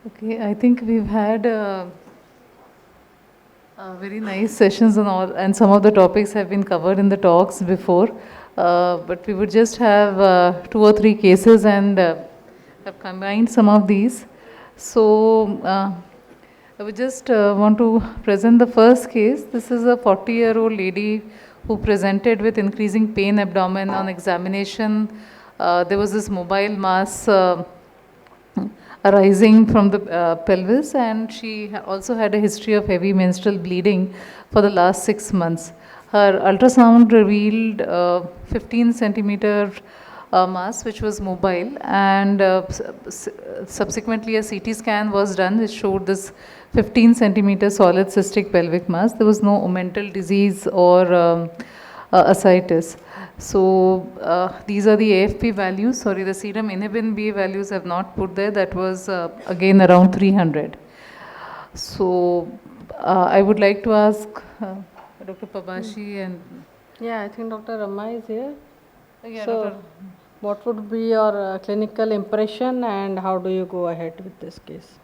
Okay, I think we've had very nice sessions and all, and some of the topics have been covered in the talks before. But we would just have two or three cases and have combined some of these. So I would just want to present the first case. This is a 40-year-old lady who presented with increasing pain abdomen on examination. There was this mobile mass arising from the pelvis, and she also had a history of heavy menstrual bleeding for the last 6 months. Her ultrasound revealed 15 centimeter mass, which was mobile, and subsequently a CT scan was done, which showed this 15 centimeter solid cystic pelvic mass. There was no omental disease or ascites. So these are the AFP values. Sorry, the serum inhibin B values have not put there. That was again around 300. So I would like to ask Dr. Pabashi and Yeah, I think Dr. Ramma is here. yeah, So, Dr. what would be your clinical impression and how do you go ahead with this case?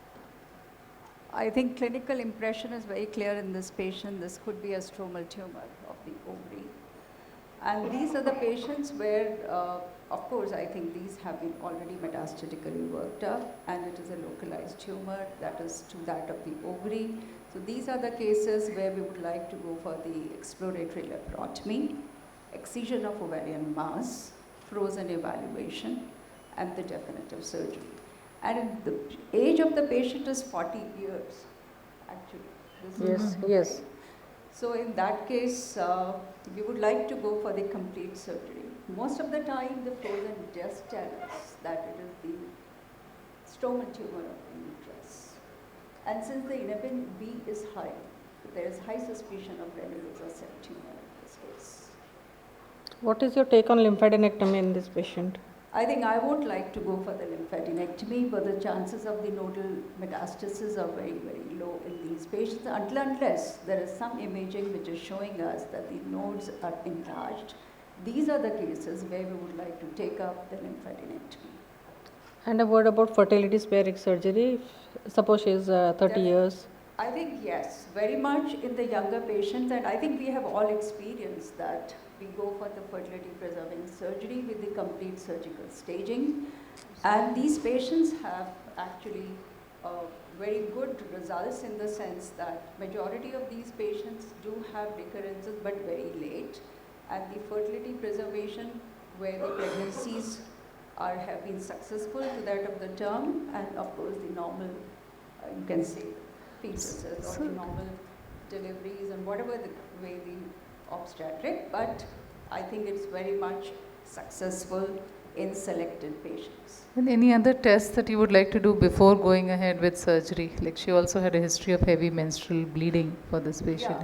I think clinical impression is very clear in this patient. This could be a stromal tumor of the ovary. And these are the patients where, of course, I think these have been already metastatically worked up, and it is a localized tumor that is to that of the ovary. So these are the cases where we would like to go for the exploratory laparotomy, excision of ovarian mass, frozen evaluation, and the definitive surgery. And the age of the patient is 40 years, actually. Yes, yes. So in that case, we would like to go for the complete surgery. Most of the time, the frozen just tell us that it is the stromal tumor of the uterus. And since the inhibin B is high, there is high suspicion of granulosa cell tumor in this case. What is your take on lymphadenectomy in this patient? I think I would like to go for the lymphadenectomy, but the chances of the nodal metastasis are very, very low in these patients unless there is some imaging which is showing us that the nodes are enlarged. These are the cases where we would like to take up the lymphadenectomy. And a word about fertility sparing surgery. Suppose she is 30 years. I think yes, very much in the younger patients, and I think we have all experienced that we go for the fertility preserving surgery with the complete surgical staging. And these patients have actually very good results in the sense that majority of these patients do have recurrences but very late. And the fertility preservation where the pregnancies have been successful to that of the term, and of course the normal, you can say, fetuses or the normal deliveries and whatever the way the obstetric, but I think it's very much successful in selected patients. And any other tests that you would like to do before going ahead with surgery? Like she also had a history of heavy menstrual bleeding for this patient.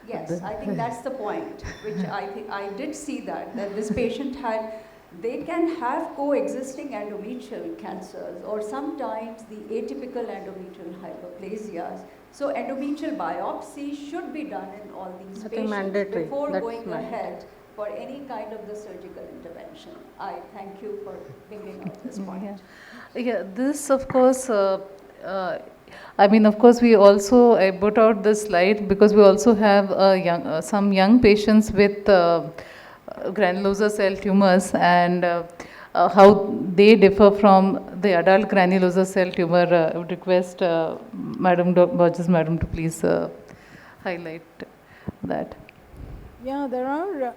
Yeah. Yes, I think that's the point, which I think I did see that this patient had, they can have coexisting endometrial cancers or sometimes the atypical endometrial hyperplasias. So endometrial biopsy should be done in all these patients before going ahead for any kind of the surgical intervention. I thank you for bringing up this point. Yeah, this of course, I mean, of course, we also, I put out this slide because we also have some young patients with granulosa cell tumors and how they differ from the adult granulosa cell tumor. I would request Madam Burgess, Madam, to please highlight that. Yeah, there are.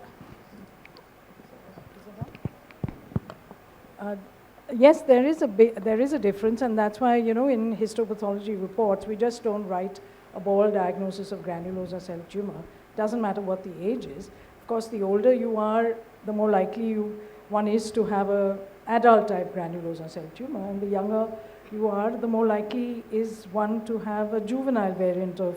Yes, there is a difference, and that's why, you know, in histopathology reports, we just don't write a bald diagnosis of granulosa cell tumor. Doesn't matter what the age is. Of course, the older you are, the more likely one is to have a adult type granulosa cell tumor, and the younger you are, the more likely is one to have a juvenile variant of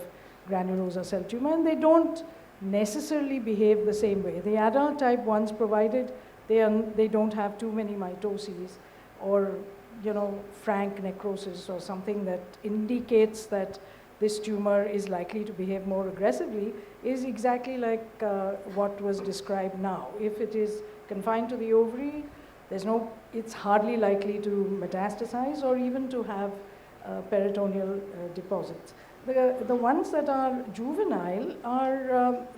granulosa cell tumor, and they don't necessarily behave the same way. The adult type ones, provided they don't have too many mitoses or, you know, frank necrosis or something that indicates that this tumor is likely to behave more aggressively, is exactly like what was described now. If it is confined to the ovary, it's hardly likely to metastasize or even to have peritoneal deposits. The ones that are juvenile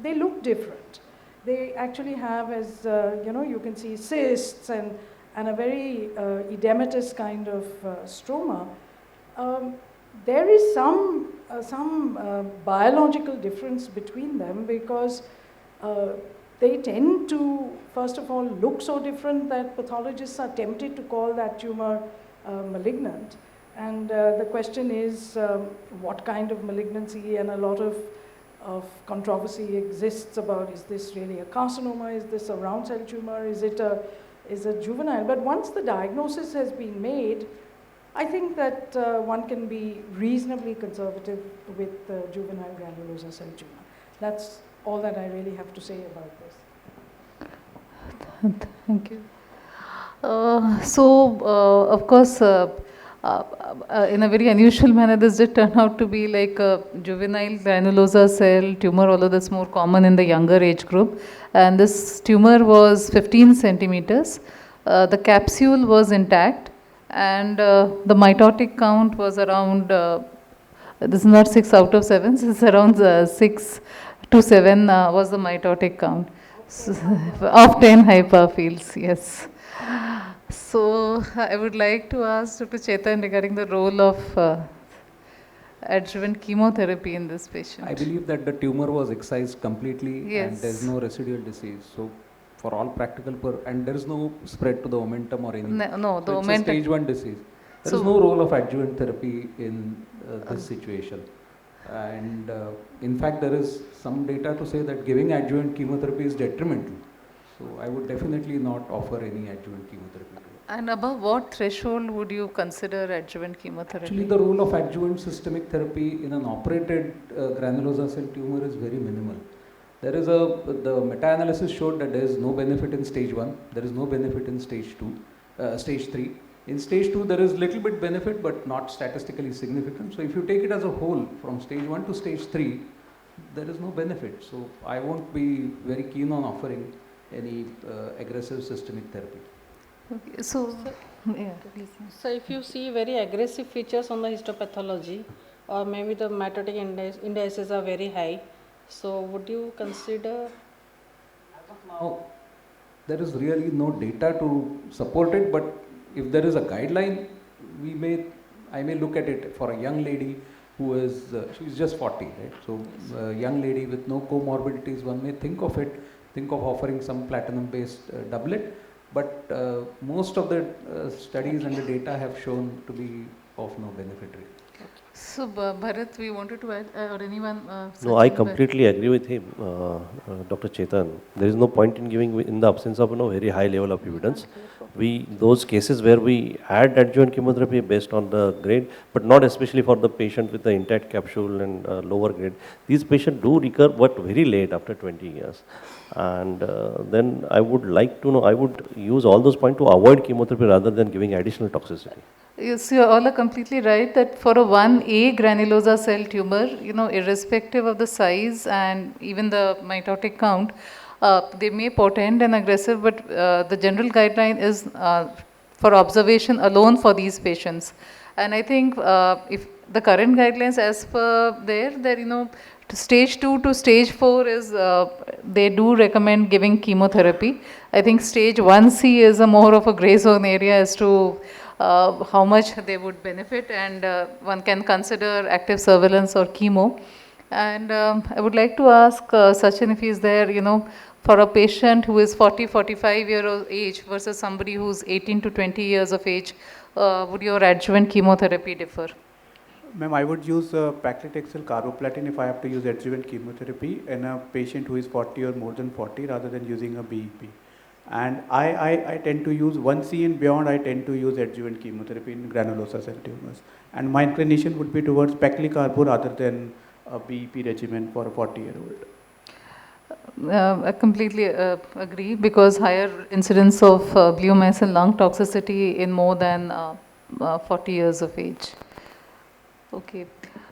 they look different. They actually have, as you can see cysts and a very edematous kind of stroma. There is some biological difference between them because they tend to, first of all, look so different that pathologists are tempted to call that tumor malignant. And the question is what kind of malignancy, and a lot of controversy exists about, is this really a carcinoma, is this a round cell tumor, is it a juvenile? But once the diagnosis has been made, I think that one can be reasonably conservative with juvenile granulosa cell tumor. That's all that I really have to say about this. Thank you. Of course, in a very unusual manner, this did turn out to be like a juvenile granulosa cell tumor, although that's more common in the younger age group. And this tumor was 15 centimeters. The capsule was intact, and the mitotic count was around, this is not 6 out of 7, it's around 6 to 7 was the mitotic count. So, of 10 hyperfields, yes. So I would like to ask Dr. Chetan regarding the role of adjuvant chemotherapy in this patient. I believe that the tumor was excised completely, Yes. and there is no residual disease. So for all practical and there is no spread to the omentum or anything. No, the so it's omentum. a stage 1 disease. There is So- no role of adjuvant therapy in this situation. And in fact, there is some data to say that giving adjuvant chemotherapy is detrimental. So I would definitely not offer any adjuvant chemotherapy. And above what threshold would you consider adjuvant chemotherapy? Actually, the role of adjuvant systemic therapy in an operated granulosa cell tumor is very minimal. There is the meta-analysis showed that there is no benefit in stage 1, there is no benefit in stage 3. In stage 2, there is little bit benefit, but not statistically significant. So if you take it as a whole, from stage 1 to stage 3, there is no benefit. So I won't be very keen on offering any aggressive systemic therapy. Okay, so, yeah, please. So if you see very aggressive features on the histopathology, or maybe the mitotic indices are very high, so would you consider? As of now, there is really no data to support it, but if there is a guideline, I may look at it for a young lady who is, she's just 40, right? So a young lady with no comorbidities, one may think of offering some platinum-based doublet, but most of the studies and the data have shown to be of no benefit really. So, Bharat, we wanted to add, or anyone? No, I Sachin, completely agree with him, Dr. Chetan. There is no point in giving, in the absence of very high level of evidence. Those cases where we add adjuvant chemotherapy based on the grade, but not especially for the patient with the intact capsule and lower grade. These patients do recur, but very late, after 20 years. And then I would like to know, I would use all those points to avoid chemotherapy rather than giving additional toxicity. Yes, you all are completely right that for a 1A granulosa cell tumor, irrespective of the size and even the mitotic count, they may portend an aggressive, but the general guideline is for observation alone for these patients. And I think if the current guidelines as per to stage 2 to stage 4 is, they do recommend giving chemotherapy. I think stage 1C is a more of a gray zone area as to how much they would benefit, and one can consider active surveillance or chemo. And I would like to ask Sachin if he is there, for a patient who is 40, 45 years of age versus somebody who's 18 to 20 years of age, would your adjuvant chemotherapy differ? Ma'am, I would use paclitaxel carboplatin if I have to use adjuvant chemotherapy in a patient who is 40 or more than 40 rather than using a BEP. And I tend to use 1C and beyond, I tend to use adjuvant chemotherapy in granulosa cell tumors. And my inclination would be towards paclicarbo rather than a BEP regimen for a 40-year-old. I completely agree, because higher incidence of bleomycin and lung toxicity in more than 40 years of age. Okay.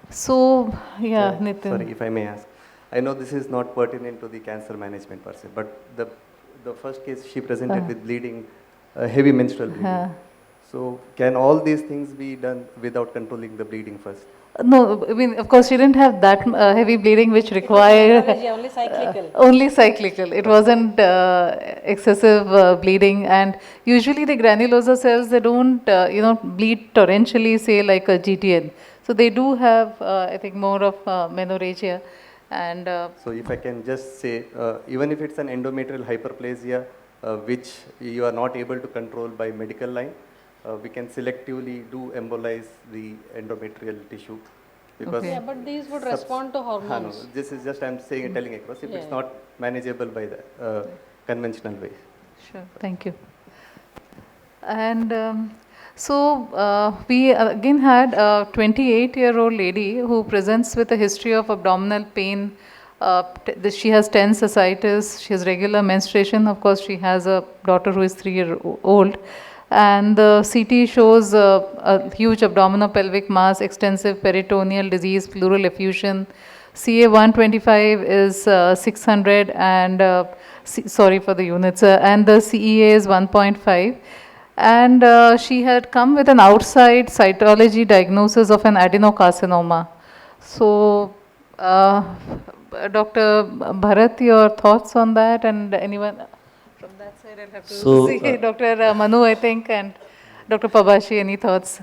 So, yeah, Nitin. Sorry, if I may ask. I know this is not pertinent to the cancer management per se, but the first case she presented with bleeding, heavy menstrual bleeding. So can all these things be done without controlling the bleeding first? No, I mean, of course, she didn't have that heavy bleeding, which It was required hemorrhagia, only cyclical. only cyclical. It wasn't excessive bleeding, and usually the granulosa cells, they don't, bleed torrentially, say like a GTN. So they do have, I think, more of menorrhagia, and So if I can just say, even if it's an endometrial hyperplasia, which you are not able to control by medical line, we can selectively do embolize the endometrial tissue. Because Okay. Yeah, but these would subs- respond to no, hormones. this is just I'm saying, telling across, if Yeah, it's yeah. not manageable by the conventional way. sure, thank you. And so we again had a 28-year-old lady who presents with a history of abdominal pain. She has tense ascites, she has regular menstruation. Of course, she has a daughter who is 3 years old. And the CT shows a huge abdominopelvic mass, extensive peritoneal disease, pleural effusion. CA 125 is 600, and sorry for the units, and the CEA is 1.5. And she had come with an outside cytology diagnosis of an adenocarcinoma. So, Dr. Bharat, your thoughts on that, and anyone from that side? I'll have to So, see Dr. Manu, I think, and Dr. Pabashi, any thoughts?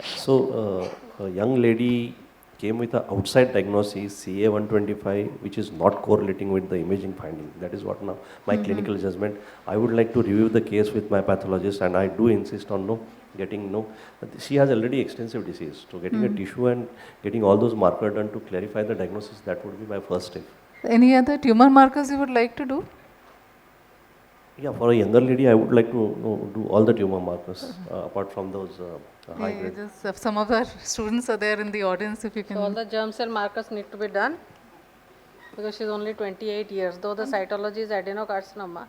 So, a young lady came with an outside diagnosis, CA125, which is not correlating with the imaging finding. That is what now my clinical judgment. I would like to review the case with my pathologist, and I do insist on getting she has already extensive disease. So getting a tissue and getting all those markers done to clarify the diagnosis, that would be my first step. Any other tumor markers you would like to do? Yeah, for a younger lady, I would like to do all the tumor markers apart from those high Yeah, grade. just if some of our students are there in the audience, if you So all can. the germ cell markers need to be done because she's only 28 years, though the cytology is adenocarcinoma,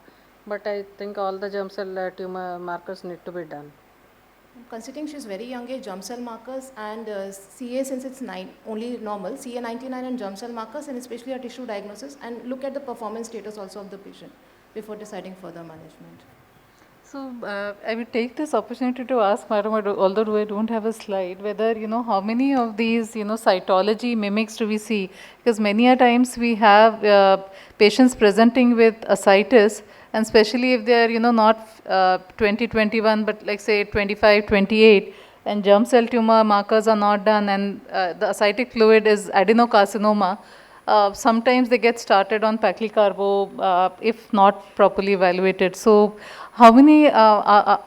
but I think all the germ cell tumor markers need to be done. Considering she's very young age, germ cell markers and CA, since it's only normal, CA 99 and germ cell markers, and especially a tissue diagnosis, and look at the performance status also of the patient before deciding further management. So I will take this opportunity to ask Madam, although I don't have a slide, whether how many of these cytology mimics do we see? Because many a times we have patients presenting with ascites, and especially if they are not 2021 but like say 25, 28, and germ cell tumor markers are not done, and the ascitic fluid is adenocarcinoma. Sometimes they get started on paclicarbo if not properly evaluated. So, how many,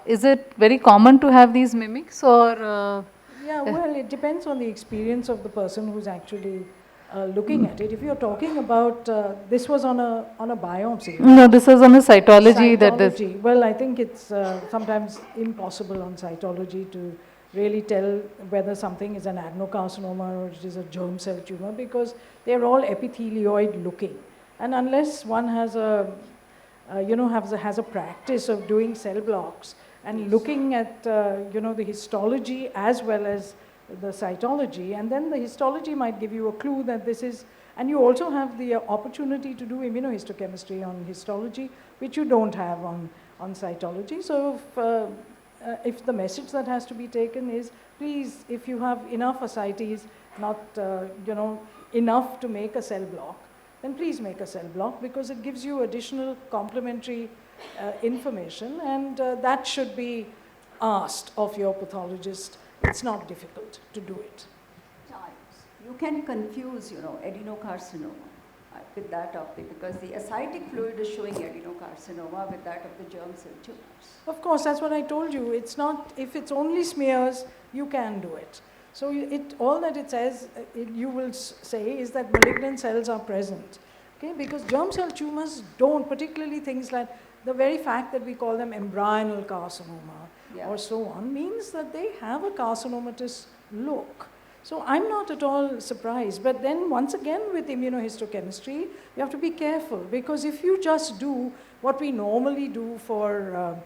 is it very common to have these mimics, or? Yeah, well, it depends on the experience of the person who's actually looking at it. If you're talking about, this was on a biopsy. Right? No, this is on a cytology, that this. Cytology. Well, I think it's sometimes impossible on cytology to really tell whether something is an adenocarcinoma or it is a germ cell tumor, because they're all epithelioid looking. And unless one has a, has a practice of doing cell blocks and looking at, the histology as well as the cytology, and then the histology might give you a clue that this is, and you also have the opportunity to do immunohistochemistry on histology, which you don't have on cytology. So if the message that has to be taken is, please, if you have enough ascites, not enough to make a cell block, then please make a cell block, because it gives you additional complementary information, and that should be asked of your pathologist. It's not difficult to do it. Times. You can confuse, adenocarcinoma with that of the, because the ascitic fluid is showing adenocarcinoma with that of the germ cell tumors. Of course, that's what I told you. It's not, if it's only smears, you can do it. So all that it says, you will say, is that malignant cells are present. Okay, because germ cell tumors don't, particularly things like the very fact that we call them embryonal carcinoma or so on, means that they have a carcinomatous look. So I'm not at all surprised. But then once again with immunohistochemistry, you have to be careful, because if you just do what we normally do for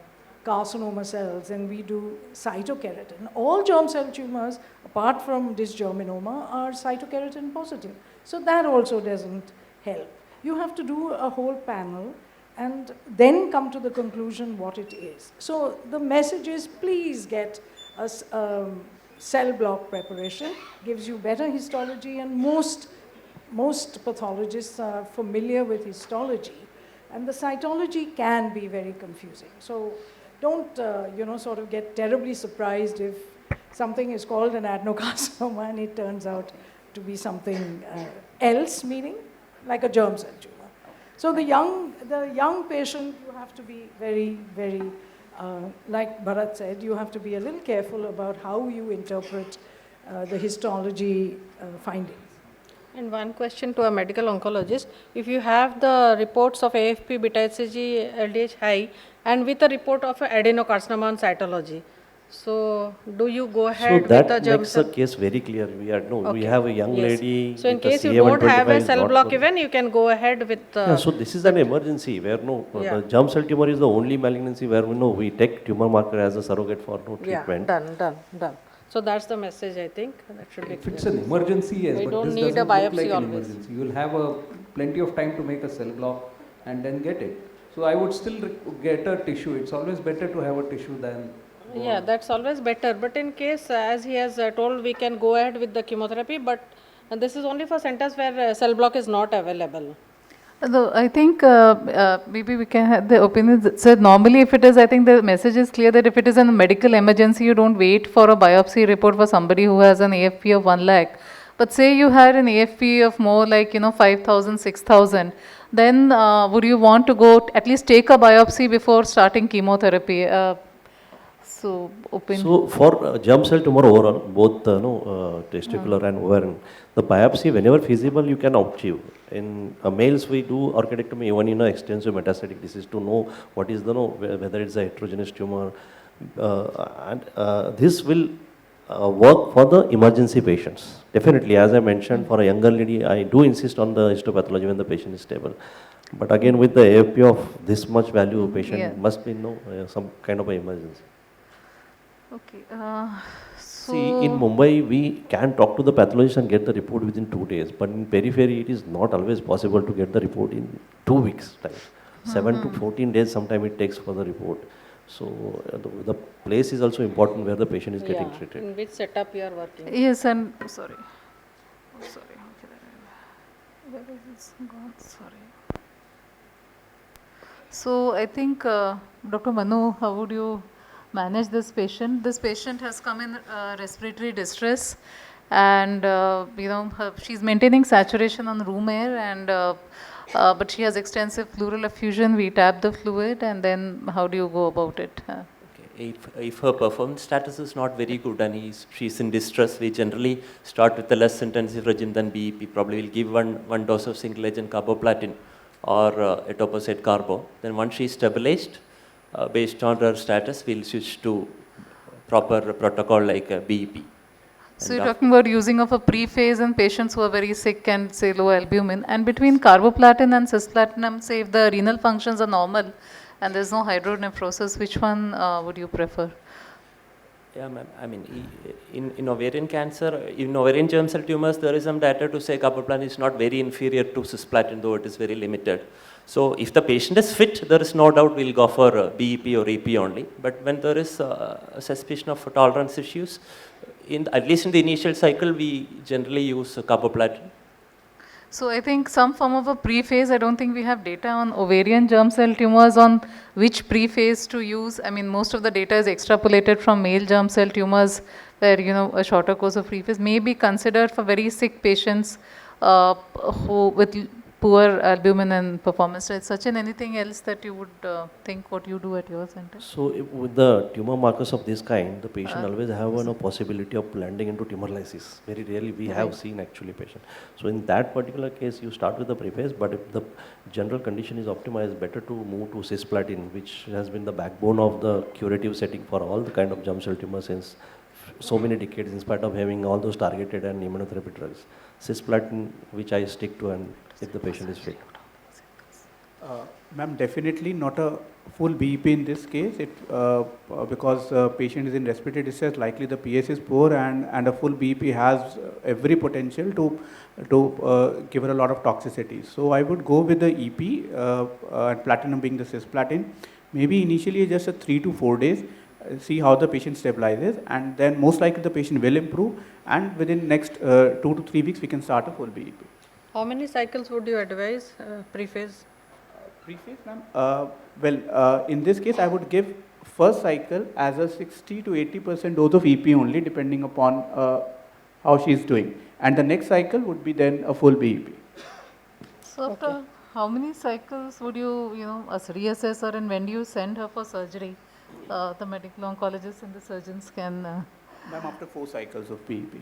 carcinoma cells, and we do cytokeratin, all germ cell tumors apart from dysgerminoma are cytokeratin positive. So that also doesn't help. You have to do a whole panel and then come to the conclusion what it is. So the message is, please get a cell block preparation, gives you better histology, and most pathologists are familiar with histology, and the cytology can be very confusing. So don't, sort of get terribly surprised if something is called an adenocarcinoma and it turns out to be something else, meaning like a germ cell tumor. So the young patient, you have to be very, very, like Bharat said, you have to be a little careful about how you interpret the histology findings. And one question to a medical oncologist: if you have the reports of AFP, beta HCG, LDH high, and with a report of adenocarcinoma on cytology, so do you go So ahead with the that germ makes the cell? case very clear. We Okay. have a young Yes. lady So in with a case you don't have CA125 a is cell not block for- even, you can go ahead with. Yeah, so this is an emergency where Yeah. the germ cell tumor is the only malignancy where we take tumor marker as a surrogate for treatment. Yeah, done. So that's the message, I think. That should be If clear. it's an emergency, yes, We but don't this need a doesn't look biopsy like an always. emergency. You will have plenty of time to make a cell block and then get it. So I would still get a tissue. It's always better to have a tissue than. Yeah, that's always better. But in case, as he has told, we can go ahead with the chemotherapy, but this is only for centers where cell block is not available. Though I think maybe we can have the opinion. So normally, if it is, I think the message is clear that if it is a medical emergency, you don't wait for a biopsy report for somebody who has an AFP of 1 lakh. But say you had an AFP of more like 5,000, 6,000, then would you want to go at least take a biopsy before starting chemotherapy? So for germ cell tumor overall, both testicular and ovarian, the biopsy whenever feasible you can achieve. In males we do orchidectomy even in extensive metastatic disease to know what is whether it's a heterogeneous tumor, and this will work for the emergency patients. Definitely, as I mentioned, for a younger lady, I do insist on the histopathology when the patient is stable. But again, with the AFP of this much value, patient must be some kind of an emergency. Okay. See, in Mumbai, we can talk to the pathologist and get the report within 2 days. But in periphery, it is not always possible to get the report in 2 weeks' time. 7 to 14 days, sometime it takes for the report. So the place is also important where the patient is getting treated. In which setup you are working? Yes, and sorry. Sorry. Where is this gone? Sorry. So I think, Dr. Manu, how would you manage this patient? This patient has come in respiratory distress, and she's maintaining saturation on room air, and but she has extensive pleural effusion. We tap the fluid, and then how do you go about it? Okay. If her performance status is not very good and she's in distress, we generally start with a less intensive regime than BEP. Probably will give one dose of single agent carboplatin or etoposide carbo. Then once she's stabilized, based on her status, we'll switch to proper protocol like BEP. So you're talking about using of a pre-phase in patients who are very sick and say low albumin. And between carboplatin and cisplatin, say if the renal functions are normal and there's no hydronephrosis, which one would you prefer? Yeah, ma'am. I mean, in ovarian cancer, in ovarian germ cell tumors, there is some data to say carboplatin is not very inferior to cisplatin, though it is very limited. So if the patient is fit, there is no doubt we'll go for BEP or EP only. But when there is a suspicion of tolerance issues, at least in the initial cycle, we generally use carboplatin. So I think some form of a pre-phase, I don't think we have data on ovarian germ cell tumors on which pre-phase to use. I mean, most of the data is extrapolated from male germ cell tumors where, a shorter course of pre-phase may be considered for very sick patients who with poor albumin and performance rates. Sachin, anything else that you would think what you do at your center? So with the tumor markers of this kind, the patient always have a possibility of landing into tumor lysis. Very rarely we have seen actually patient. So in that particular case, you start with the prephase, but if the general condition is optimized, better to move to cisplatin, which has been the backbone of the curative setting for all the kind of germ cell tumors since so many decades, in spite of having all those targeted and immunotherapy drugs. Cisplatin, which I stick to, and if the patient is fit. Ma'am, definitely not a full BEP in this case. Because patient is in respiratory distress, likely the PS is poor, and a full BEP has every potential to give her a lot of toxicity. So I would go with the EP and platinum being the cisplatin. Maybe initially just a 3 to 4 days. See how the patient stabilizes, and then most likely the patient will improve. And within next 2 to 3 weeks, we can start a full BEP. How many cycles would you advise pre-phase? Preface, ma'am. In this case, I would give first cycle as a 60 to 80% dose of EP only, depending upon how she is doing. And the next cycle would be then a full BEP. So after how many cycles would you, reassess her, and when do you send her for surgery? The medical oncologist and the surgeons can. Ma'am, after 4 cycles of BEP.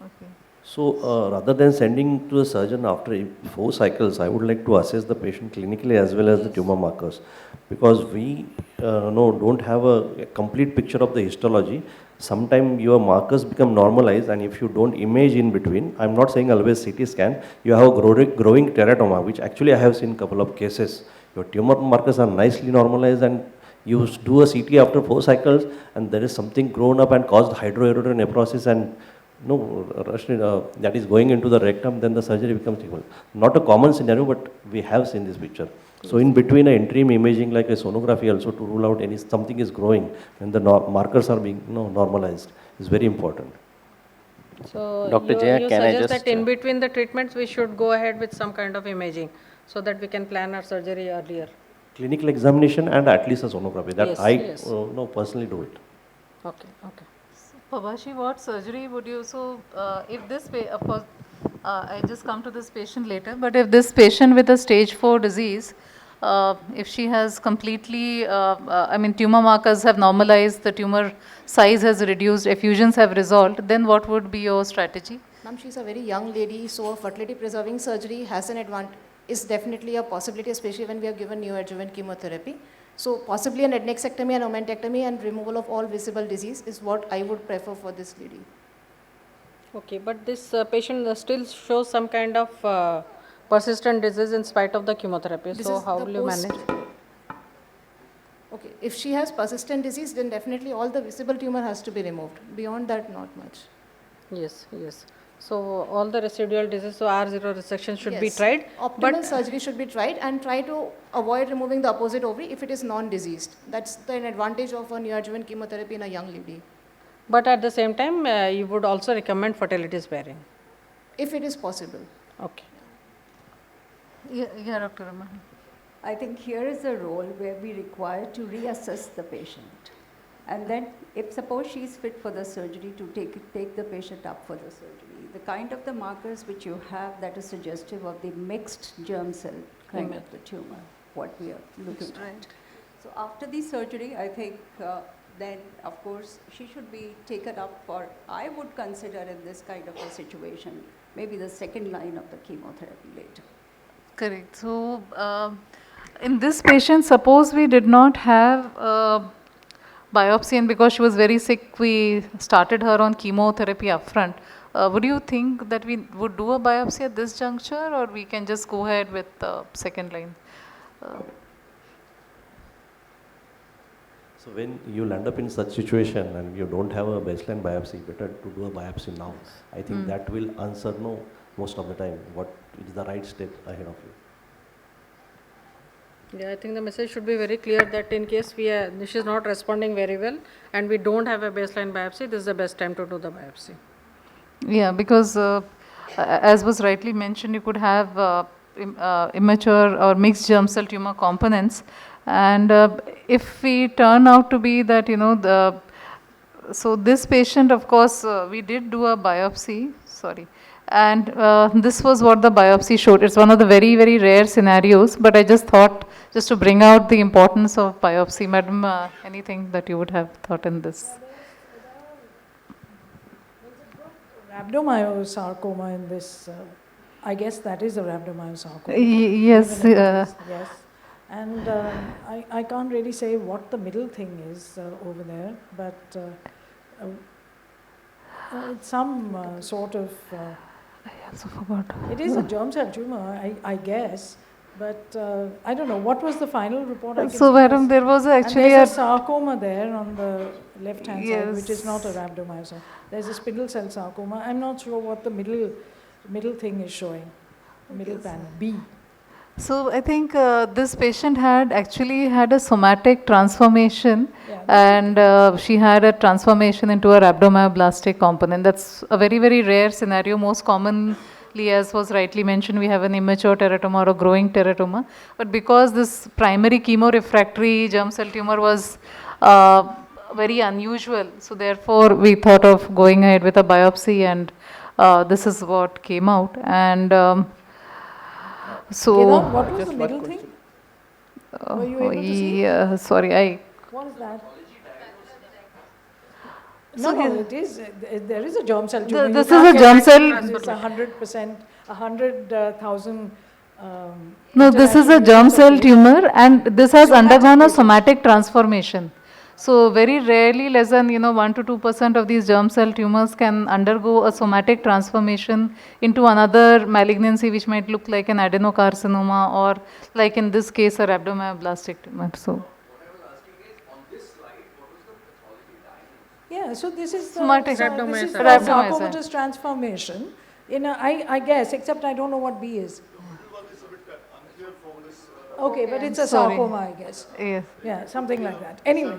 Okay. So rather than sending to the surgeon after 4 cycles, I would like to assess the patient clinically as well as the tumor markers, because we don't have a complete picture of the histology. Sometimes your markers become normalized, and if you don't image in between, I'm not saying always CT scan, you have a growing teratoma, which actually I have seen a couple of cases. Your tumor markers are nicely normalized, and you do a CT after 4 cycles, and there is something grown up and caused hydroerotic necrosis, and that is going into the rectum, then the surgery becomes difficult. Not a common scenario, but we have seen this picture. So in between an interim imaging like a sonography also to rule out something is growing, and the markers are being normalized is very important. So Dr. you Jaya, can I suggest just, that in between the treatments we should go ahead with some kind of imaging so that we can plan our surgery earlier. Clinical examination and at least a sonography. That Yes, I yes. personally do it. Okay, okay. Pabashi, what surgery would you, if this, of course, I just come to this patient later, but if this patient with a stage 4 disease, if she has completely, tumor markers have normalized, the tumor size has reduced, effusions have resolved, then what would be your strategy? Ma'am, she's a very young lady, so a fertility preserving surgery has an advantage, is definitely a possibility, especially when we have given neoadjuvant chemotherapy. So possibly an adnexectomy and omentectomy and removal of all visible disease is what I would prefer for this lady. Okay, but this patient still shows some kind of persistent disease in spite of the chemotherapy. This So is how the will you manage? Okay, if she has persistent disease, then definitely all the visible tumor has to be removed. Beyond that, not much. Yes, yes. So all the residual disease, so R0 resection should be Yes. tried. Optimal surgery should be tried, and try to avoid removing the opposite ovary if it is non-diseased. That's an advantage of a neoadjuvant chemotherapy in a young lady. But at the same time, you would also recommend fertility sparing. If it is possible. Okay. Yeah, Dr. Raman. I think here is a role where we require to reassess the patient. And then if suppose she is fit for the surgery, to take the patient up for the surgery. The kind of the markers which you have that is suggestive of the mixed germ cell kind of the tumor, what we are looking at. So after the surgery, I think then of course she should be taken up for, I would consider in this kind of a situation, maybe the second line of the chemotherapy later. Correct. So in this patient, suppose we did not have biopsy, and because she was very sick, we started her on chemotherapy upfront. Would you think that we would do a biopsy at this juncture, or we can just go ahead with second line? So when you land up in such situation and you don't have a baseline biopsy, better to do a biopsy now. I think that will answer most of the time what is the right step ahead of you. Yeah, I think the message should be very clear that in case she is not responding very well and we don't have a baseline biopsy, this is the best time to do the biopsy. Yeah, because as was rightly mentioned, you could have immature or mixed germ cell tumor components, and if we turn out to be that, so this patient, of course, we did do a biopsy, and this was what the biopsy showed. It's one of the very, very rare scenarios, but I just thought, just to bring out the importance of biopsy. Madam, anything that you would have thought in this? Rhabdomyosarcoma in this, I guess that is a rhabdomyosarcoma. Yes. Yes. And I can't really say what the middle thing is over there, but it's some sort of... I also forgot. It is a germ cell tumor, I guess, But I don't know, what was the final report? I can So, see madam, there was and actually there's a sarcoma there on the left-hand side, which is not a yes. rhabdomyosarcoma. There's a spindle cell sarcoma. I'm not sure what the middle thing is showing, middle Yes. panel, B. So I think this patient had actually had a somatic transformation, Yeah, and she had a transformation into a rhabdomyoblastic component. That's a very, very rare scenario. Most commonly, as was rightly mentioned, we have an immature teratoma or a growing teratoma. But because this primary chemorefractory germ cell tumor was very unusual, so therefore we thought of going ahead with a biopsy, and this is what came out. And so, Kedar, what was Just the one middle thing? question. Were you able to see? yeah, sorry, What is that? So No, he- it is. There is a germ cell tumor. You this is can't a get germ back cell. to It's 100%, 100,000. No, this is a international germ units of cell weight. tumor, and this has Somatic undergone a mutation. somatic transformation. So very rarely, less than 1 to 2% of these germ cell tumors can undergo a somatic transformation into another malignancy, which might look like an adenocarcinoma, or like in this case, a rhabdomyoblastic tumor. So Yeah, so this is the, Somatic. this is the Rhabdomyocyte. sarcomatous transformation. I guess, except I don't know what B is. Okay, but it's a Sorry. sarcoma, I guess. yes. Yeah, something like that. Anyway.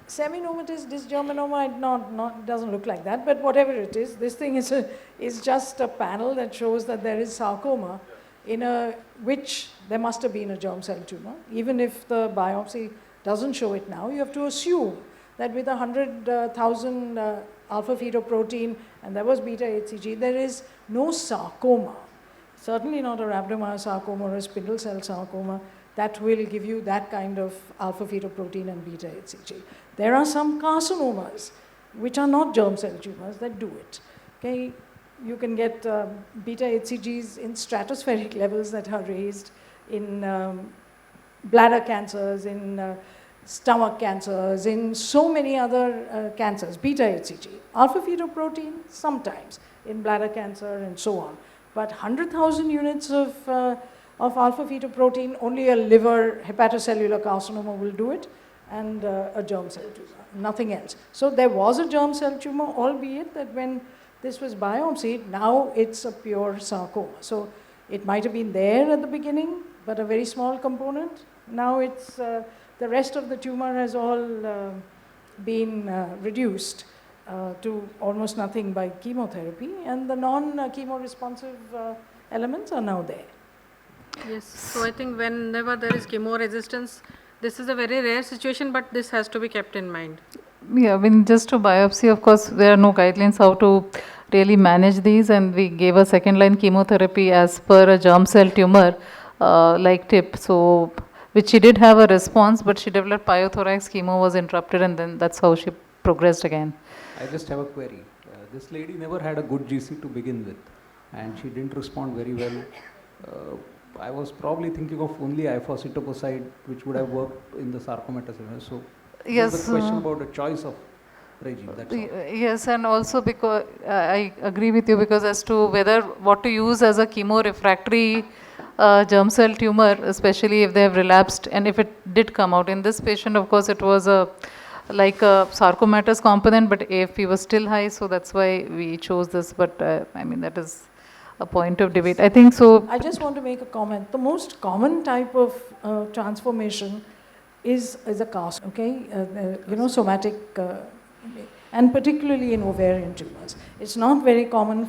Seminomatous dysgerminoma, doesn't look like that, but whatever it is, this thing is just a panel that shows that there is sarcoma which there must have been a germ cell tumor. Even if the biopsy doesn't show it now, you have to assume that with 100,000 alpha fetoprotein, and there was beta HCG, there is no sarcoma. Certainly not a rhabdomyosarcoma or a spindle cell sarcoma that will give you that kind of alpha fetoprotein and beta HCG. There are some carcinomas which are not germ cell tumors that do it. Okay, you can get beta HCGs in stratospheric levels that are raised in bladder cancers, in stomach cancers, in so many other cancers, beta HCG. Alpha fetoprotein, sometimes, in bladder cancer and so on. But 100,000 units of alpha fetoprotein, only a liver hepatocellular carcinoma will do it, and a germ cell tumor, nothing else. So there was a germ cell tumor, albeit that when this was biopsied, now it's a pure sarcoma. So it might have been there at the beginning, but a very small component. Now it's the rest of the tumor has all been reduced to almost nothing by chemotherapy, and the non-chemo-responsive elements are now there. Yes, so I think whenever there is chemo resistance, this is a very rare situation, but this has to be kept in mind. Yeah, I mean, just to biopsy, of course, there are no guidelines how to really manage these, and we gave a second line chemotherapy as per a germ cell tumor like tip. So, which she did have a response, but she developed pyothorax, chemo was interrupted, and then that's how she progressed again. I just have a query. This lady never had a good GC to begin with, and she didn't respond very well. I was probably thinking of only ifositoposide, which would have worked in the sarcomatous. So, Yes, there's a question about the choice of regime. That's all. Yes, and also because I agree with you, because as to whether what to use as a chemo-refractory germ cell tumor, especially if they have relapsed, and if it did come out. In this patient, of course, it was like a sarcomatous component, but AFP was still high, so that's why we chose this. But I mean, that is a point of debate. I think so. I just want to make a comment. The most common type of transformation is a cast, okay? Somatic, and particularly in ovarian tumors. It's not very common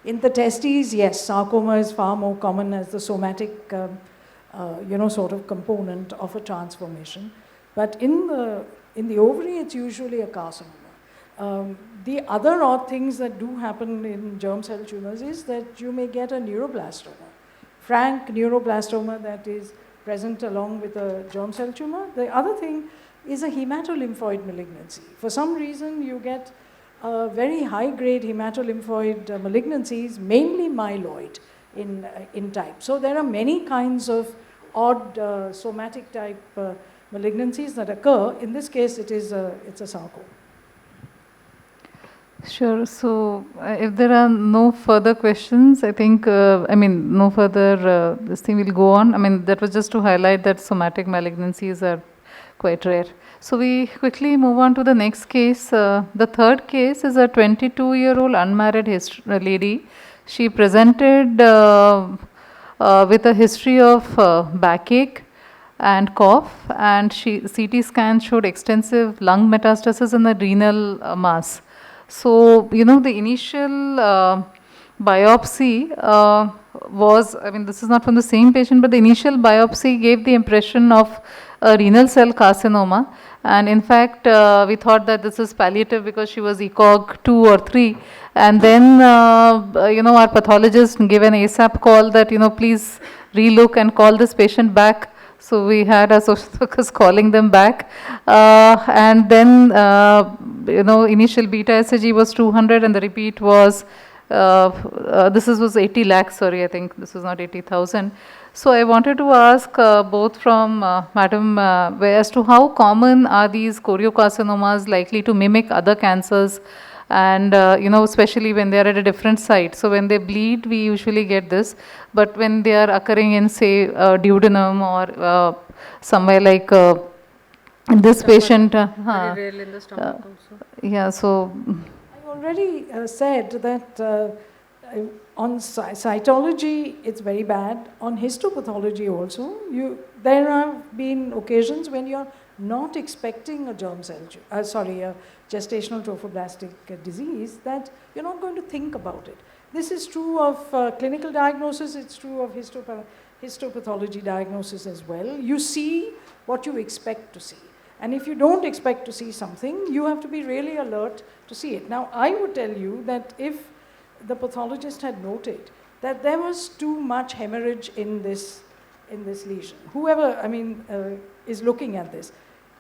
in the testes, yes, sarcoma is far more common as the somatic, sort of component of a transformation. But in the ovary, it's usually a carcinoma. The other odd things that do happen in germ cell tumors is that you may get a neuroblastoma, frank neuroblastoma that is present along with a germ cell tumor. The other thing is a hematolymphoid malignancy. For some reason, you get very high-grade hematolymphoid malignancies, mainly myeloid in type. So there are many kinds of odd somatic type malignancies that occur. In this case, it's a sarcoma. Sure. So, if there are no further questions, I think, no further, this thing will go on. I mean, that was just to highlight that somatic malignancies are quite rare. So, we quickly move on to the next case. The third case is a 22-year-old unmarried lady. She presented with a history of backache and cough, and CT scan showed extensive lung metastasis in the renal mass. So, the initial biopsy was, this is not from the same patient, but the initial biopsy gave the impression of a renal cell carcinoma. And in fact, we thought that this is palliative because she was ECOG 2 or 3. And then, our pathologist gave an ASAP call that, please relook and call this patient back. So we had our social workers calling them back, and then initial beta SAG was 200, and the repeat was was 80 lakhs. Sorry, I think this was not 80,000. So I wanted to ask both from Madam as to how common are these choriocarcinomas likely to mimic other cancers, and especially when they are at a different site. So when they bleed, we usually get this, but when they are occurring in, say, duodenum or somewhere like this patient, Very rare in the stomach also. yeah. So I already said that on cytology it's very bad. On histopathology also, there have been occasions when you're not expecting a germ cell, a gestational trophoblastic disease, that you're not going to think about it. This is true of clinical diagnosis, it's true of histopathology diagnosis as well. You see what you expect to see. And if you don't expect to see something, you have to be really alert to see it. Now, I would tell you that if the pathologist had noted that there was too much hemorrhage in this lesion, whoever, is looking at this,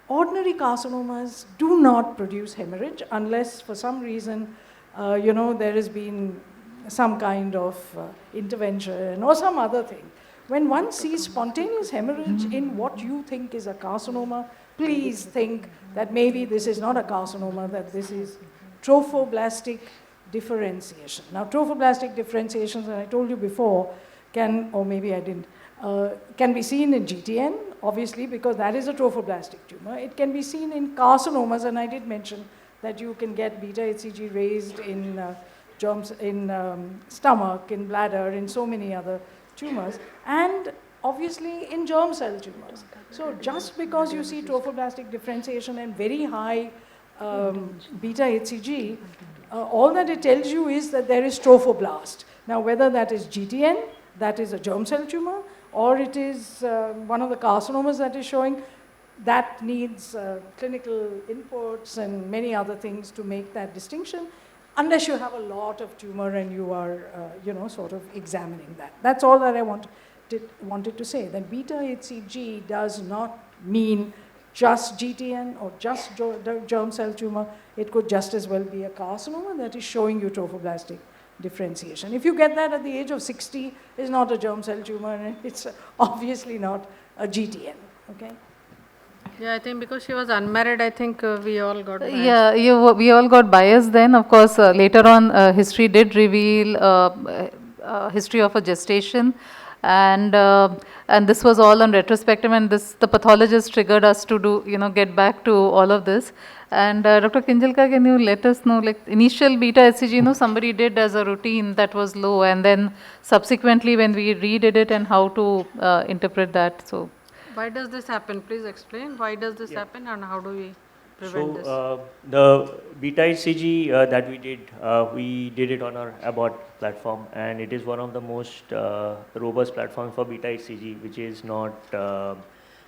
ordinary carcinomas do not produce hemorrhage unless for some reason, there has been some kind of intervention or some other thing. When one sees spontaneous hemorrhage in what you think is a carcinoma, please think that maybe this is not a carcinoma, that this is trophoblastic differentiation. Now, trophoblastic differentiations, as I told you before, can be seen in GTN, obviously, because that is a trophoblastic tumor. It can be seen in carcinomas, and I did mention that you can get beta HCG raised in germs in stomach, in bladder, in so many other tumors, and obviously in germ cell tumors. So just because you see trophoblastic differentiation and very high beta HCG, all that it tells you is that there is trophoblast. Now, whether that is GTN, that is a germ cell tumor, or it is one of the carcinomas that is showing, that needs clinical inputs and many other things to make that distinction, unless you have a lot of tumor and you are, sort of examining that. That's all that I wanted to say, that beta HCG does not mean just GTN or just germ cell tumor. It could just as well be a carcinoma that is showing you trophoblastic differentiation. If you get that at the age of 60, it's not a germ cell tumor, and it's obviously not a GTN, okay? Yeah, I think because she was unmarried, I think we all got biased. Yeah, we all got biased then. Of course, later on, history did reveal history of a gestation, and this was all on retrospective, and the pathologist triggered us to get back to all of this. And Dr. Kinjalka, can you let us know, like, initial beta HCG, somebody did as a routine that was low, and then subsequently when we redid it, and how to interpret that. So why does this happen? Please explain. Why does this happen, and how do we prevent this? The beta HCG that we did it on our Abbott platform, and it is one of the most robust platforms for beta HCG, which is not.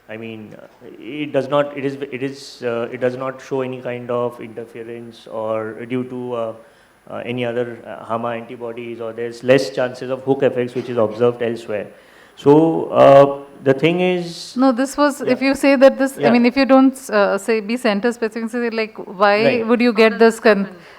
It does not show any kind of interference or due to any other HAMA antibodies, or there's less chances of hook effects which is observed elsewhere. So the thing is, no, this was, if you say that this, if you don't be center specific, say like, why would you get this?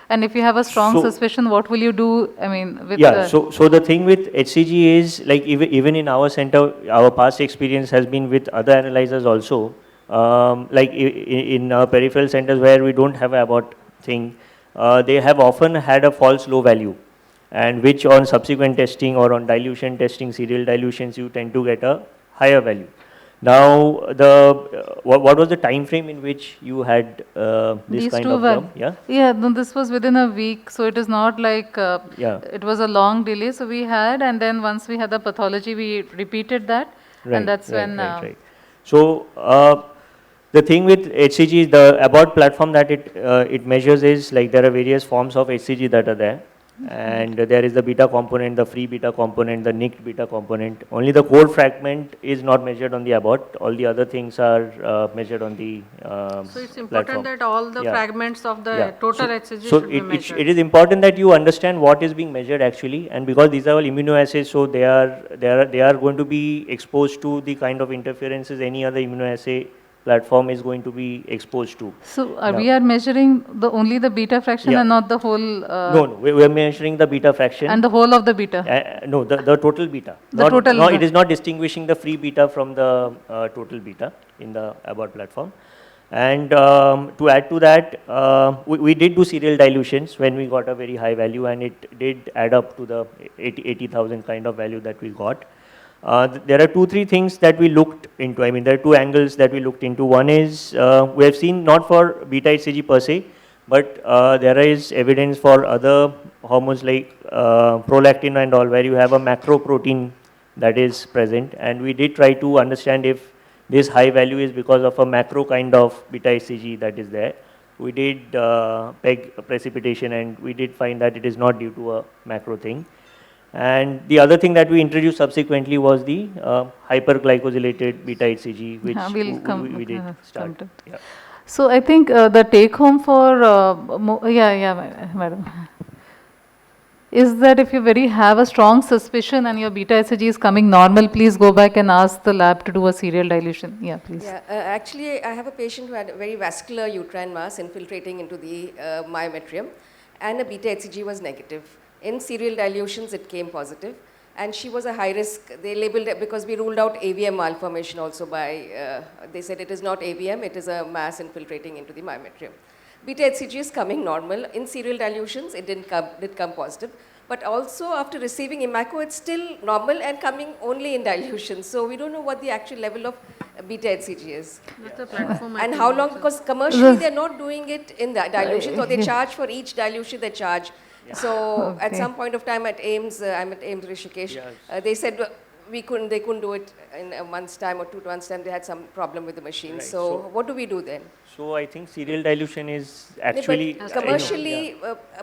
And if you have a strong suspicion, what will you do? With so the thing with HCG is, like, even in our center, our past experience has been with other analyzers also. Like in our peripheral centers where we don't have Abbott thing, they have often had a false low value, and which on subsequent testing or on dilution testing, serial dilutions, you tend to get a higher value. Now, what was the time frame in which you had this These kind two of were, jump? Yeah, yeah, no, this was within a week, so it is not like yeah, it was a long delay. So we had, and then once we had the pathology, we repeated that, and right, that's right, when. right, right. So the thing with HCG, the Abbott platform that it measures is like there are various forms of HCG that are there, and there is the beta component, the free beta component, the nicked beta component. Only the core fragment is not measured on the Abbott. All the other things are measured on the So it's important platform. that all the Yeah. fragments of the Yeah. total So, HCG so should be measured. it is important that you understand what is being measured actually, and because these are all immunoassays, so they are going to be exposed to the kind of interferences any other immunoassay platform is going to be exposed to. So Now, we are measuring the only the beta fraction Yeah. and not the whole. no, we are measuring the beta fraction. And the whole of the beta. No, the total beta. The total. No, it is not distinguishing the free beta from the total beta in the Abbott platform. And to add to that, we did do serial dilutions when we got a very high value, and it did add up to the 80,000 kind of value that we got. There are 2-3 things that we looked into. I mean, there are 2 angles that we looked into. One is we have seen not for beta HCG per se, but there is evidence for other hormones like prolactin and all, where you have a macro protein that is present. And we did try to understand if this high value is because of a macro kind of beta HCG that is there. We did peg precipitation, and we did find that it is not due to a macro thing. And the other thing that we introduced subsequently was the hyperglycosylated beta HCG, which we did start. Yeah. So I think the take home for madam, is that if you have a strong suspicion and your beta HCG is coming normal, please go back and ask the lab to do a serial dilution. Yeah, please. Yeah, actually, I have a patient who had a very vascular uterine mass infiltrating into the myometrium, and a beta HCG was negative. In serial dilutions, it came positive, and she was a high risk. They labeled it because we ruled out AVM malformation also by, they said it is not AVM, it is a mass infiltrating into the myometrium. Beta HCG is coming normal. In serial dilutions, it did come positive. But also after receiving Imaco, it's still normal and coming only in dilution. So we don't know what the actual level of beta HCG is. That's the platform. And how long, because commercially they're not doing it in the dilutions, or they charge for each dilution they charge. Yeah. So at some point of time at AIMS, I'm at AIMS Rishikesh, they said they couldn't do it in a month's time or 2 months' time. They had some problem with the machine. Right. So what do we do then? So I think serial dilution is actually commercially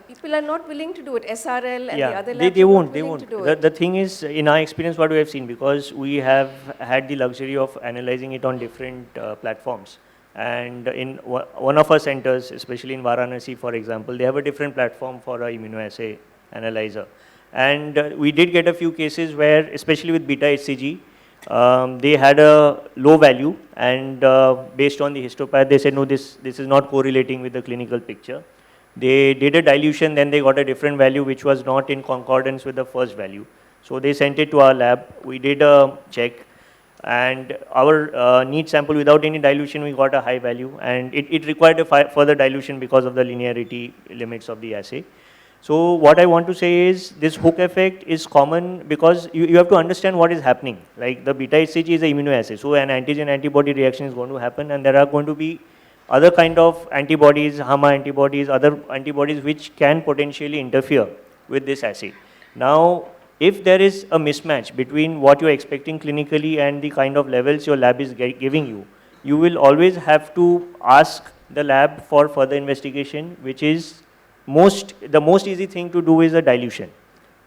people are not willing to do it. SRL and the other labs they won't. The thing is, in our experience, what we have seen, because we have had the luxury of analyzing it on different platforms. And in one of our centers, especially in Varanasi, for example, they have a different platform for an immunoassay analyzer. And we did get a few cases where, especially with beta HCG, they had a low value, and based on the histopath, they said, no, this is not correlating with the clinical picture. They did a dilution, then they got a different value, which was not in concordance with the first value. So they sent it to our lab. We did a check. And our neat sample, without any dilution, we got a high value, and it required a further dilution because of the linearity limits of the assay. So what I want to say is, this hook effect is common because you have to understand what is happening. Like the beta HCG is an immunoassay, so an antigen-antibody reaction is going to happen, and there are going to be other kind of antibodies, HAMA antibodies, other antibodies which can potentially interfere with this assay. Now, if there is a mismatch between what you're expecting clinically and the kind of levels your lab is giving you, you will always have to ask the lab for further investigation, which is the most easy thing to do is a dilution.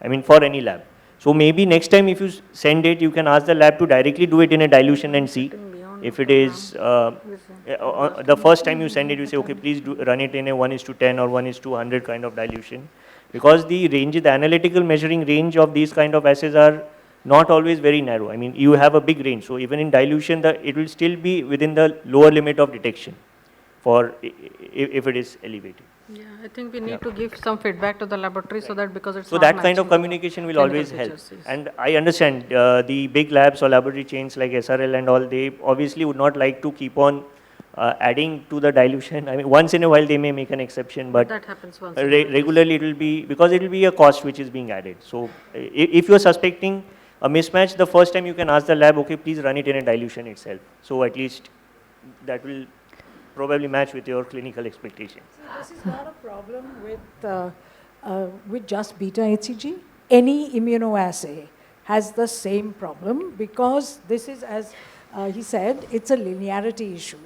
I mean, for any lab. So maybe next time if you send it, you can ask the lab to directly do it in a dilution and see if it is, the first time you send it, you say, okay, please run it in a 1:10 or 1:100 kind of dilution. Because the range, the analytical measuring range of these kind of assays are not always very narrow. I mean, you have a big range. So even in dilution, it will still be within the lower limit of detection for if it is elevated. Yeah, I think we need to give some feedback to the laboratory so that because it's so not that kind of communication will always help. And I understand the big labs or laboratory chains like SRL and all, they obviously would not like to keep on adding to the dilution. I mean, once in a while they may make an exception, but That happens once in a while. regularly it will be, because it will be a cost which is being added. So if you are suspecting a mismatch, the first time you can ask the lab, okay, please run it in a dilution itself. So at least that will probably match with your clinical expectations. So this is not a problem with just beta HCG. Any immunoassay has the same problem, because this is, as he said, it's a linearity issue.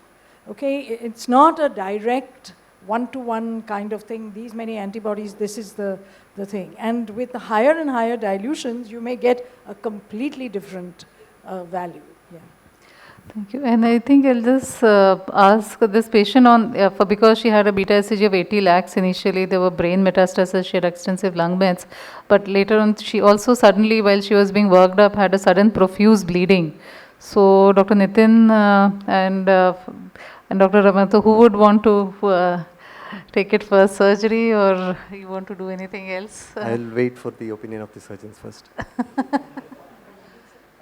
Okay, it's not a direct one-to-one kind of thing. These many antibodies, this is the thing. And with the higher and higher dilutions, you may get a completely different value. Yeah. Thank you. And I think I'll just ask this patient on, because she had a beta HCG of 80 lakhs initially, there were brain metastasis, she had extensive lung mets, but later on she also suddenly, while she was being worked up, had a sudden profuse bleeding. So Dr. Nitin and Dr. Ramanto, who would want to take it first, surgery, or you want to do anything else? I'll wait for the opinion of the surgeons first.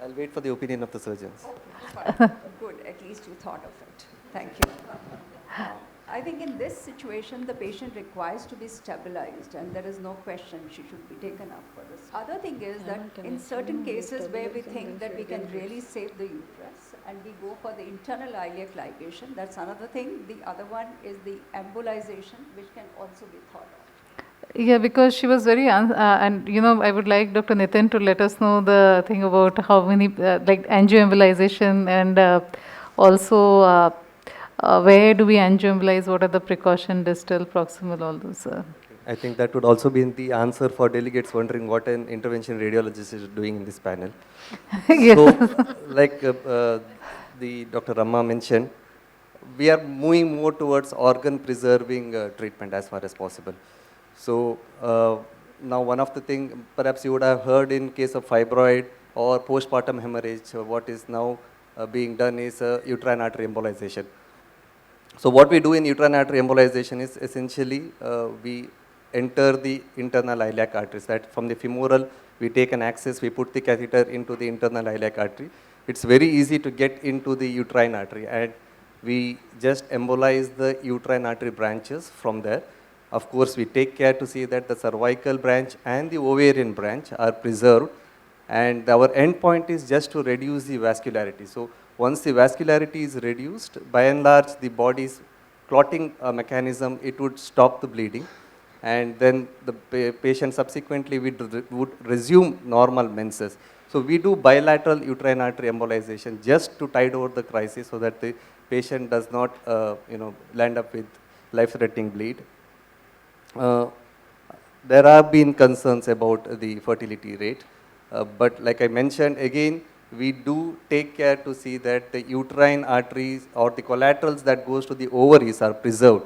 I'll wait for the opinion of the surgeons. Good, at least you thought of it. Thank you. I think in this situation, the patient requires to be stabilized, and there is no question she should be taken up for this. Other thing is that in certain cases where we think that we can really save the uterus, and we go for the internal iliac ligation, that's another thing. The other one is the embolization, which can also be thought of. Yeah, because she was very, and I would like Dr. Nitin to let us know the thing about how many, like angioembolization, and also where do we angioembolize, what are the precaution, distal, proximal, all those. I think that would also be the answer for delegates wondering what an intervention radiologist is doing in this panel. Yes. So, like the Dr. Ramma mentioned, we are moving more towards organ preserving treatment as far as possible. So now one of the things perhaps you would have heard in case of fibroid or postpartum hemorrhage, what is now being done is uterine artery embolization. So what we do in uterine artery embolization is essentially we enter the internal iliac arteries. That from the femoral we take an access, we put the catheter into the internal iliac artery. It's very easy to get into the uterine artery, and we just embolize the uterine artery branches from there. Of course, we take care to see that the cervical branch and the ovarian branch are preserved, and our end point is just to reduce the vascularity. So once the vascularity is reduced, by and large the body's clotting mechanism, it would stop the bleeding, and then the patient subsequently would resume normal menses. So we do bilateral uterine artery embolization just to tide over the crisis so that the patient does not land up with life-threatening bleed. There have been concerns about the fertility rate, but like I mentioned again, we do take care to see that the uterine arteries or the collaterals that goes to the ovaries are preserved.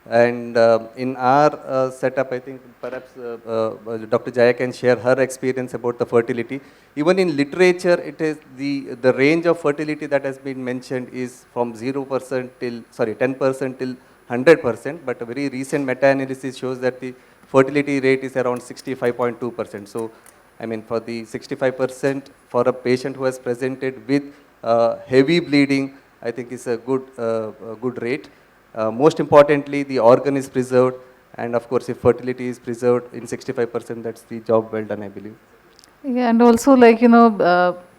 And in our setup, I think perhaps Dr. Jaya can share her experience about the fertility. Even in literature, it is the range of fertility that has been mentioned is from 0% till, 10% till 100%, but a very recent meta-analysis shows that the fertility rate is around 65.2%. So, I mean, for the 65% for a patient who has presented with heavy bleeding, I think is a good rate. Most importantly, the organ is preserved, and of course, if fertility is preserved in 65%, that's the job well done, I believe. Yeah, and also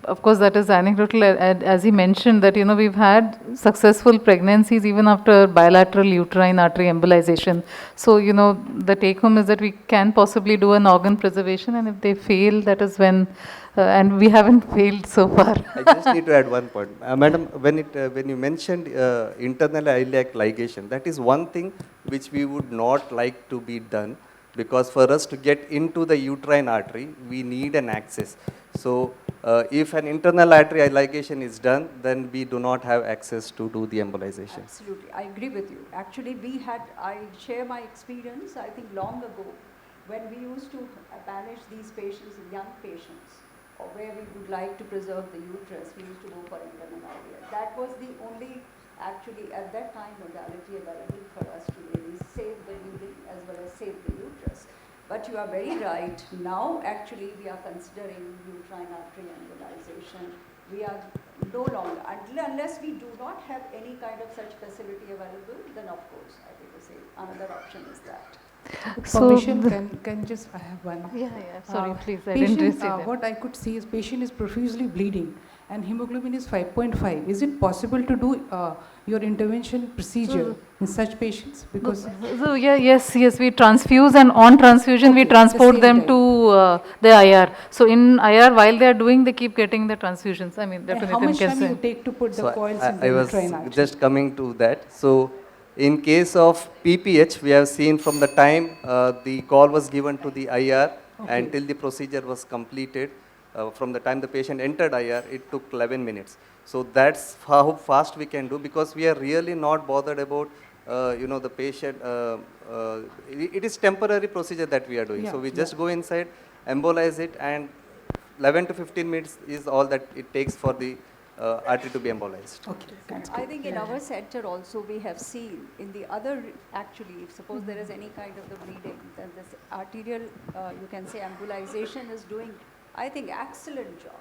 of course that is anecdotal, as he mentioned that, we've had successful pregnancies even after bilateral uterine artery embolization. So, the take home is that we can possibly do an organ preservation, and if they fail, that is when, and we haven't failed so far. I just need to add one point. Madam, when you mentioned internal iliac ligation, that is one thing which we would not like to be done, because for us to get into the uterine artery, we need an access. So if an internal artery ligation is done, then we do not have access to do the embolization. Absolutely, I agree with you. Actually, I share my experience, I think long ago, when we used to manage these patients, young patients, or where we would like to preserve the uterus, we used to go for internal IVF. That was the only, actually, at that time, modality available for us to really save the bleeding as well as save the uterus. But you are very right. Now, actually, we are considering uterine artery embolization. We are No longer. Unless we do not have any kind of such facility available, then of course, I think to say another option is that. So Permission, the- can I have one? Yeah. Sorry, please. I Patient, didn't see that. what I could see is patient is profusely bleeding and hemoglobin is 5.5. Is it possible to do your intervention procedure in such patients? Because So yes, we transfuse, and on transfusion we Okay, the transport same them time. to the IR. So in IR, while they are doing, they keep getting the transfusions. I mean, how definitely much can time say. you take to put the So coils in I the was uterine artery? just coming to that. So in case of PPH, we have seen from the time the call was given to the IR until the procedure was completed, from the time the patient entered IR, it took 11 minutes. So that's how fast we can do, because we are really not bothered about the patient. It is temporary procedure that we are doing. So we just go inside, embolize it, and 11 to 15 minutes is all that it takes for the artery to be embolized. Okay, that's I good. think in our center also we have seen in the other, actually, if suppose there is any kind of the bleeding, then this arterial, you can say embolization is doing, I think, excellent job.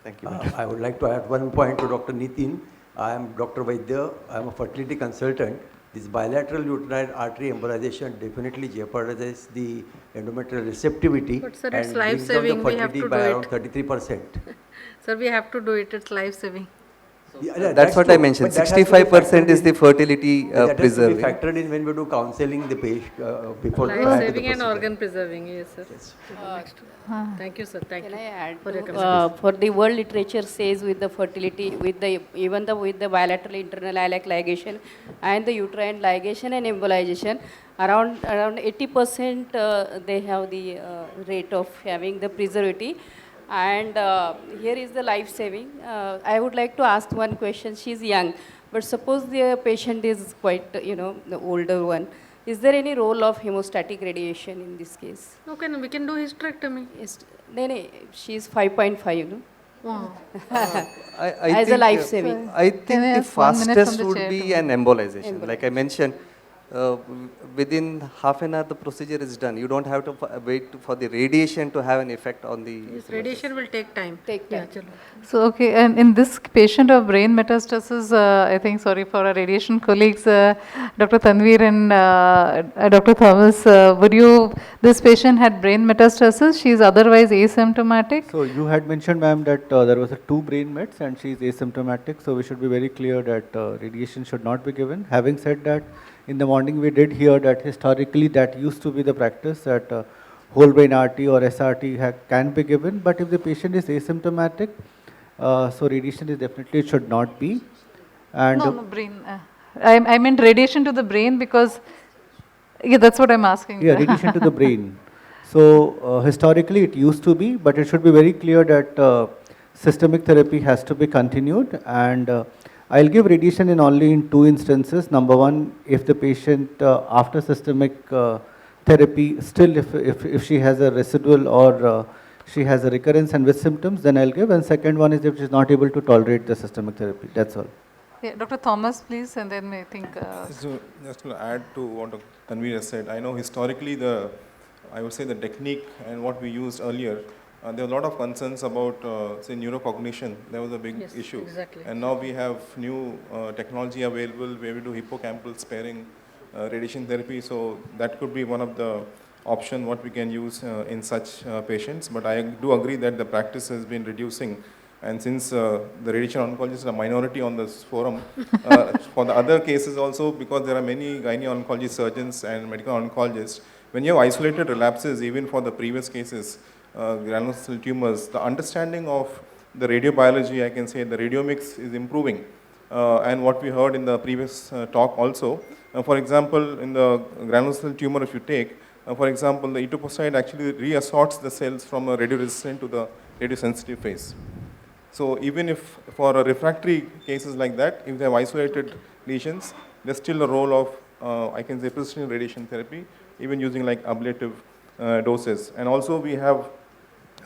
Thank you. I would like to add one point to Dr. Nitin. I am Dr. Vaidya. I am a fertility consultant. This bilateral uterine artery embolization definitely jeopardizes the endometrial receptivity But sir, and it's brings down the life-saving, we have fertility to by do around it. 33%. Sir, we have to do it, it's life-saving. That's what I mentioned. 65% is the fertility that has to be preserving. factored in when we do counseling the patient before prior to the Life-saving and procedure. organ-preserving, yes, sir. Next. Thank you, sir, thank you. Can I add for your to, comments. for the world literature says with the fertility, with the with the bilateral internal iliac ligation and the uterine ligation and embolization, around 80% they have the rate of having the preservative. And here is the life saving. I would like to ask one question. She's young, but suppose the patient is quite, the older one. Is there any role of hemostatic radiation in this case? Okay, no, we can do hysterectomy. Yes, she's 5.5, Wow. I As a think, life saving. I think Can I the ask 1 minute from fastest the would chair be to- an embolization. Like I mentioned, within half an hour the procedure is done. You don't have to wait for the radiation to have an effect on the. This radiation will take time. Take time. Yeah, chalo. So, okay, and in this patient of brain metastasis, I think, sorry for our radiation colleagues, Dr. Tanveer and Dr. Thomas, this patient had brain metastasis, she is otherwise asymptomatic. So you had mentioned, ma'am, that there was 2 brain mets and she is asymptomatic. So we should be very clear that radiation should not be given. Having said that, in the morning we did hear that historically that used to be the practice that whole brain RT or SRT can be given. But if the patient is asymptomatic, so radiation is definitely should not be. And No, brain. I meant radiation to the brain because, yeah, that's what I'm asking. yeah, radiation to the brain. So historically it used to be, but it should be very clear that systemic therapy has to be continued, and I'll give radiation only in 2 instances. Number one, if the patient after systemic therapy still if she has a residual or she has a recurrence and with symptoms, then I'll give. And second one is if she's not able to tolerate the systemic therapy. That's all. Yeah, Dr. Thomas, please, and then I think. So just to add to what Dr. Tanveer has said, I know historically I would say the technique and what we used earlier, there were a lot of concerns about, say, neurocognition. There was a big issue. Exactly. And now we have new technology available where we do hippocampal sparing radiation therapy. So that could be one of the option what we can use in such patients. But I do agree that the practice has been reducing. And since the radiation oncologists are a minority on this forum, for the other cases also, because there are many gynae oncology surgeons and medical oncologists, when you have isolated relapses, even for the previous cases, granular cell tumors, the understanding of the radiobiology, I can say the radiomics is improving. And what we heard in the previous talk also, for example, in the granular cell tumor, if you take, for example, the etoposide actually reassorts the cells from a radioresistant to the radiosensitive phase. So even if for a refractory cases like that, if they have isolated lesions, there's still a role of, I can say, precision radiation therapy, even using like ablative doses. And also we have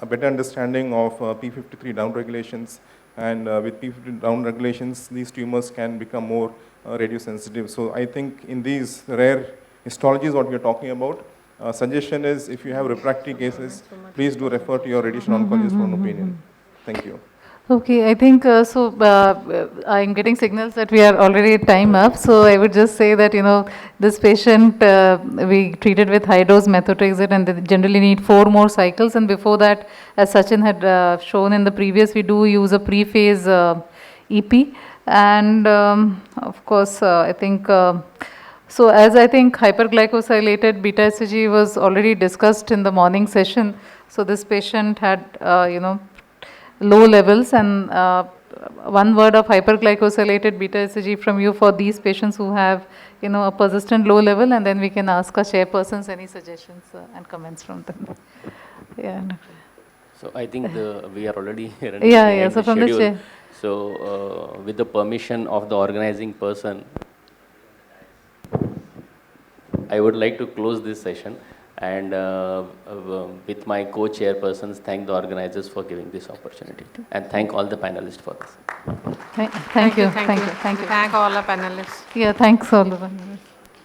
a better understanding of P53 downregulations, and with P53 downregulations, these tumors can become more radiosensitive. So I think in these rare histologies what we are talking about, suggestion is if you have refractory cases, please do refer to your radiation oncologist for an opinion. Thank you. Okay, I think I'm getting signals that we are already time up. So I would just say that, this patient we treated with high dose methotrexate, and they generally need 4 more cycles. And before that, as Sachin had shown in the previous, we do use a pre-phase EP. And of course, I think. So as I think hyperglycosylated beta HCG was already discussed in the morning session, so this patient had, low levels, and one word of hyperglycosylated beta HCG from you for these patients who have, a persistent low level, and then we can ask our chairpersons any suggestions and comments from them. Yeah. So I think we are already running Yeah, behind so the from the schedule. chair. So with the permission of the organizing person, I would like to close this session, and with my co-chairpersons, thank the organizers for giving this opportunity, and thank all the panelists for this. Thank you. Thank all our panelists. Yeah, thanks all of them.